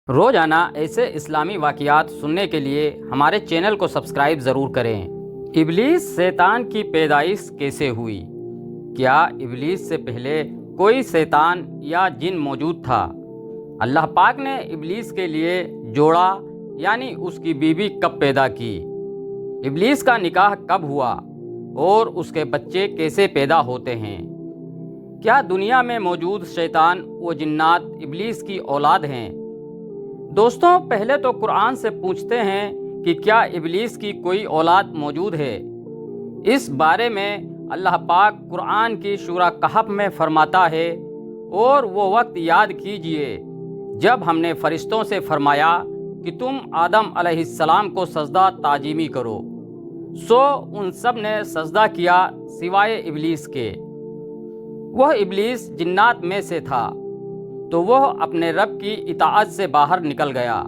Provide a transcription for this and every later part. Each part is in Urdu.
روزانہ ایسے اسلامی واقعات سننے کے لیے ہمارے چینل کو سبسکرائب ضرور کریں۔ ابلیس شیطان کی پیدائش کیسے ہوئی؟ کیا ابلیس سے پہلے کوئی شیطان یا جن موجود تھا؟ اللہ پاک نے ابلیس کے لیے جوڑا یعنی اس کی بیوی کب پیدا کی؟ ابلیس کا نکاح کب ہوا اور اس کے بچے کیسے پیدا ہوتے ہیں؟ کیا دنیا میں موجود شیطان و جنات ابلیس کی اولاد ہیں؟ دوستوں، پہلے تو قرآن سے پوچھتے ہیں کہ کیا ابلیس کی کوئی اولاد موجود ہے؟ اس بارے میں اللہ پاک قرآن کی سورہ کہف میں فرماتا ہے، اور وہ وقت یاد کیجئے جب ہم نے فرشتوں سے فرمایا کہ تم آدم علیہ السلام کو سجدہ تعظیمی کرو، سو ان سب نے سجدہ کیا سوائے ابلیس کے۔ وہ ابلیس جنات میں سے تھا، تو وہ اپنے رب کی اطاعت سے باہر نکل گیا۔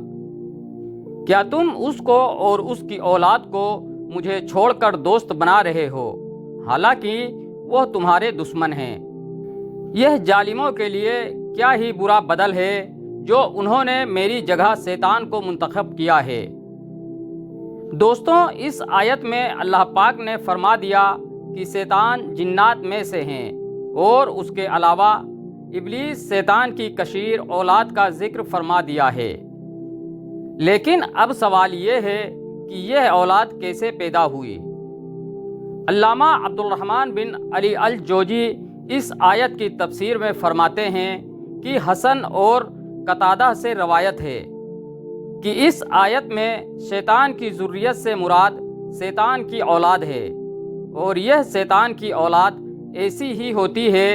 کیا تم اس کو اور اس کی اولاد کو مجھے چھوڑ کر دوست بنا رہے ہو، حالانکہ وہ تمہارے دشمن ہیں؟ یہ ظالموں کے لیے کیا ہی برا بدل ہے جو انہوں نے میری جگہ شیطان کو منتخب کیا ہے۔ دوستوں، اس آیت میں اللہ پاک نے فرما دیا کہ شیطان جنات میں سے ہیں، اور اس کے علاوہ ابلیس شیطان کی کثیر اولاد کا ذکر فرما دیا ہے۔ لیکن اب سوال یہ ہے کہ یہ اولاد کیسے پیدا ہوئی؟ علامہ عبدالرحمن بن علی الجوزی اس آیت کی تفسیر میں فرماتے ہیں کہ حسن اور قتادہ سے روایت ہے کہ اس آیت میں شیطان کی ذریت سے مراد شیطان کی اولاد ہے، اور یہ شیطان کی اولاد ایسی ہی ہوتی ہے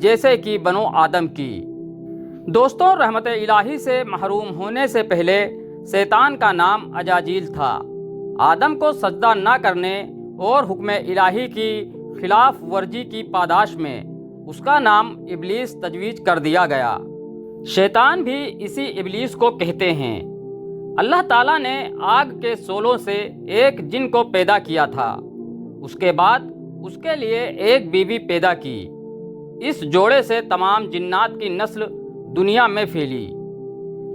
جیسے کہ بنو آدم کی۔ دوستوں، رحمت الہی سے محروم ہونے سے پہلے شیطان کا نام اجاجیل تھا۔ آدم کو سجدہ نہ کرنے اور حکم الہی کی خلاف ورزی کی پاداش میں اس کا نام ابلیس تجویز کر دیا گیا۔ شیطان بھی اسی ابلیس کو کہتے ہیں۔ اللہ تعالیٰ نے آگ کے شعلوں سے ایک جن کو پیدا کیا تھا، اس کے بعد اس کے لیے ایک بیوی پیدا کی۔ اس جوڑے سے تمام جنات کی نسل دنیا میں پھیلی۔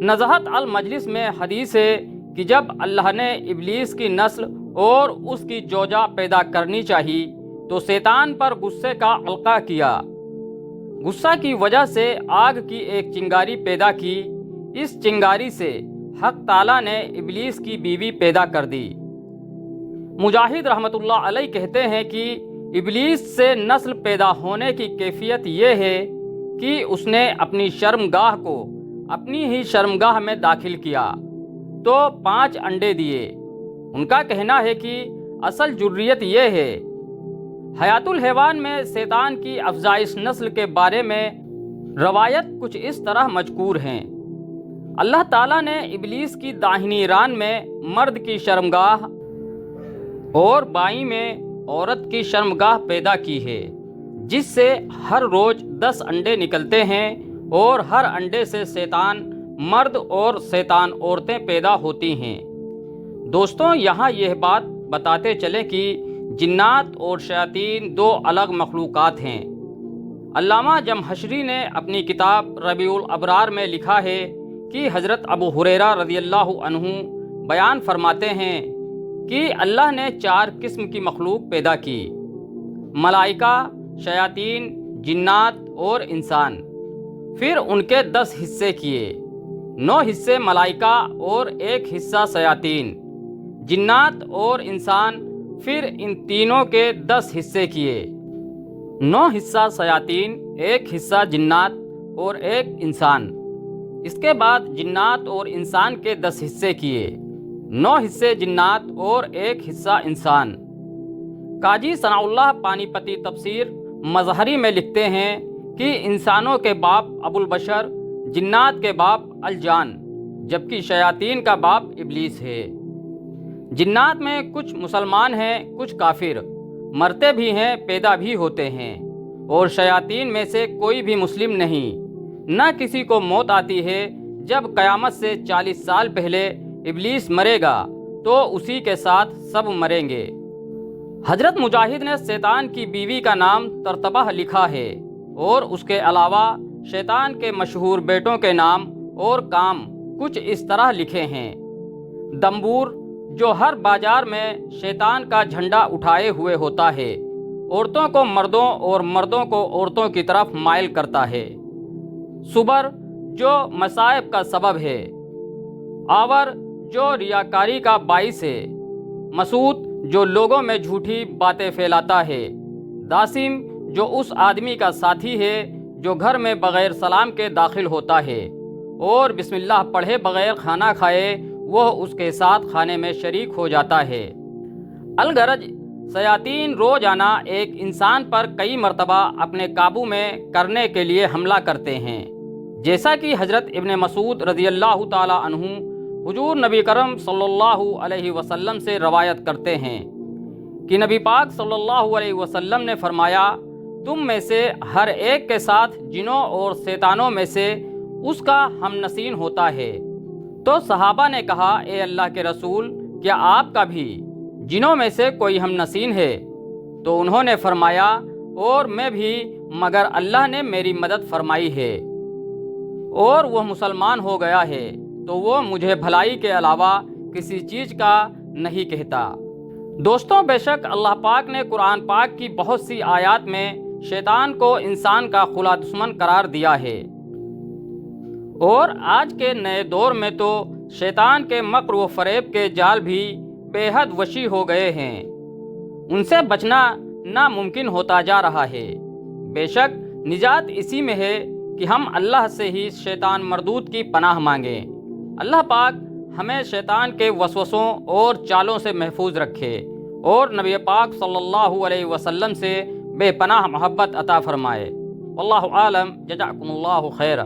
نزہت المجلس میں حدیث ہے کہ جب اللہ نے ابلیس کی نسل اور اس کی زوجہ پیدا کرنی چاہی تو شیطان پر غصے کا القاء کیا۔ غصہ کی وجہ سے آگ کی ایک چنگاری پیدا کی۔ اس چنگاری سے حق تعالیٰ نے ابلیس کی بیوی پیدا کر دی۔ مجاہد رحمۃ اللہ علیہ کہتے ہیں کہ ابلیس سے نسل پیدا ہونے کی کیفیت یہ ہے کہ اس نے اپنی شرمگاہ کو اپنی ہی شرمگاہ میں داخل کیا تو 5 انڈے دیے۔ ان کا کہنا ہے کہ اصل جرریت یہ ہے۔ حیات الحیوان میں شیطان کی افزائش نسل کے بارے میں روایت کچھ اس طرح مذکور ہیں۔ اللہ تعالیٰ نے ابلیس کی داہنی ران میں مرد کی شرمگاہ اور بائیں میں عورت کی شرمگاہ پیدا کی ہے، جس سے ہر روز 10 انڈے نکلتے ہیں، اور ہر انڈے سے شیطان مرد اور شیطان عورتیں پیدا ہوتی ہیں۔ دوستوں، یہاں یہ بات بتاتے چلیں کہ جنات اور شیاطین 2 الگ مخلوقات ہیں۔ علامہ جمحشری نے اپنی کتاب ربیع الابرار میں لکھا ہے کہ حضرت ابو ہریرہ رضی اللہ عنہ بیان فرماتے ہیں کہ اللہ نے 4 قسم کی مخلوق پیدا کی: ملائکہ، شیاطین، جنات اور انسان۔ پھر ان کے 10 حصے کیے، 9 حصے ملائکہ اور 1 حصہ شیاطین۔ جنات اور انسان، پھر ان تینوں کے 10 حصے کیے، 9 حصہ شیاطین، 1 حصہ جنات اور 1 انسان۔ اس کے بعد جنات اور انسان کے 10 حصے کیے، 9 حصے جنات اور 1 حصہ انسان۔ قاضی ثناء اللہ پانی پتی تفسیر مظہری میں لکھتے ہیں کہ انسانوں کے باپ ابو البشر، جنات کے باپ الجان، جبکہ شیاطین کا باپ ابلیس ہے۔ جنات میں کچھ مسلمان ہیں، کچھ کافر، مرتے بھی ہیں، پیدا بھی ہوتے ہیں، اور شیاطین میں سے کوئی بھی مسلم نہیں۔ نہ کسی کو موت آتی ہے۔ جب قیامت سے 40 سال پہلے ابلیس مرے گا تو اسی کے ساتھ سب مریں گے۔ حضرت مجاہد نے شیطان کی بیوی کا نام ترتبہ لکھا ہے، اور اس کے علاوہ شیطان کے مشہور بیٹوں کے نام اور کام کچھ اس طرح لکھے ہیں: دمبور جو ہر بازار میں شیطان کا جھنڈا اٹھائے ہوئے ہوتا ہے، عورتوں کو مردوں اور مردوں کو عورتوں کی طرف مائل کرتا ہے، صبر جو مصائب کا سبب ہے، آور جو ریاکاری کا باعث ہے، مسعود جو لوگوں میں جھوٹی باتیں پھیلاتا ہے، داسم جو اس آدمی کا ساتھی ہے جو گھر میں بغیر سلام کے داخل ہوتا ہے اور بسم اللہ پڑھے بغیر کھانا کھائے وہ اس کے ساتھ کھانے میں شریک ہو جاتا ہے۔ الغرض شیاطین روزانہ ایک انسان پر کئی مرتبہ اپنے قابو میں کرنے کے لیے حملہ کرتے ہیں، جیسا کہ حضرت ابن مسعود رضی اللہ تعالی عنہ حضور نبی کرم صلی اللہ علیہ وسلم سے روایت کرتے ہیں کہ نبی پاک صلی اللہ علیہ وسلم نے فرمایا، تم میں سے ہر ایک کے ساتھ جنوں اور شیطانوں میں سے اس کا ہم نشین ہوتا ہے۔ تو صحابہ نے کہا، اے اللہ کے رسول، کیا آپ کا بھی جنوں میں سے کوئی ہم نشین ہے؟ تو انہوں نے فرمایا، اور میں بھی، مگر اللہ نے میری مدد فرمائی ہے اور وہ مسلمان ہو گیا ہے تو وہ مجھے بھلائی کے علاوہ کسی چیز کا نہیں کہتا۔ دوستوں، بے شک اللہ پاک نے قرآن پاک کی بہت سی آیات میں شیطان کو انسان کا کھلا دشمن قرار دیا ہے، اور آج کے نئے دور میں تو شیطان کے مکر و فریب کے جال بھی بے حد وسیع ہو گئے ہیں، ان سے بچنا ناممکن ہوتا جا رہا ہے۔ بے شک نجات اسی میں ہے کہ ہم اللہ سے ہی شیطان مردود کی پناہ مانگیں۔ اللہ پاک ہمیں شیطان کے وسوسوں اور چالوں سے محفوظ رکھے اور نبی پاک صلی اللہ علیہ وسلم سے بے پناہ محبت عطا فرمائے۔ واللہ عالم، جزاکم اللہ خیرا۔